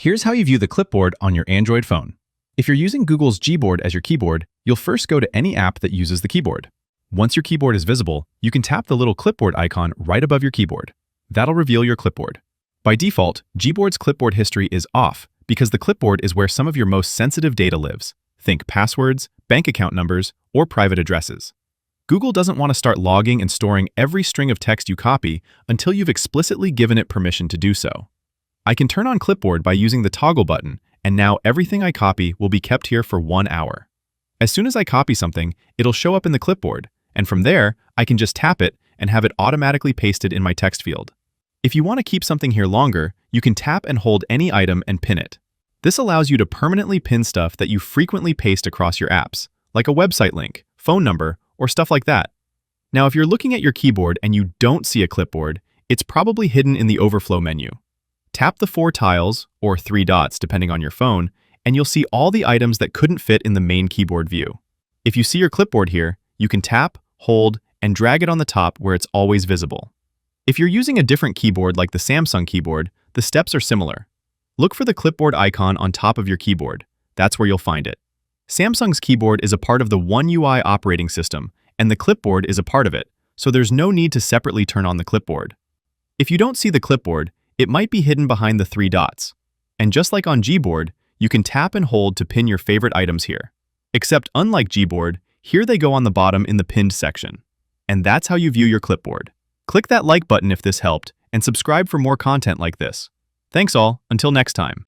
Here's how you view the clipboard on your Android phone. If you're using Google's Gboard as your keyboard, you'll first go to any app that uses the keyboard. Once your keyboard is visible, you can tap the little clipboard icon right above your keyboard. That'll reveal your clipboard. By default, Gboard's clipboard history is off because the clipboard is where some of your most sensitive data lives. Think passwords, bank account numbers, or private addresses. Google doesn't want to start logging and storing every string of text you copy until you've explicitly given it permission to do so. I can turn on Clipboard by using the toggle button, and now everything I copy will be kept here for 1 hour. As soon as I copy something, it'll show up in the clipboard, and from there, I can just tap it and have it automatically pasted in my text field. If you want to keep something here longer, you can tap and hold any item and pin it. This allows you to permanently pin stuff that you frequently paste across your apps, like a website link, phone number, or stuff like that. Now, if you're looking at your keyboard and you don't see a clipboard, it's probably hidden in the overflow menu. Tap the 4 tiles, or 3 dots depending on your phone, and you'll see all the items that couldn't fit in the main keyboard view. If you see your clipboard here, you can tap, hold, and drag it on the top where it's always visible. If you're using a different keyboard like the Samsung keyboard, the steps are similar. Look for the clipboard icon on top of your keyboard. That's where you'll find it. Samsung's keyboard is a part of the One UI operating system, and the clipboard is a part of it, so there's no need to separately turn on the clipboard. If you don't see the clipboard, it might be hidden behind the 3 dots. And just like on Gboard, you can tap and hold to pin your favorite items here. Except unlike Gboard, here they go on the bottom in the pinned section. And that's how you view your clipboard. Click that like button if this helped, and subscribe for more content like this. Thanks all, until next time.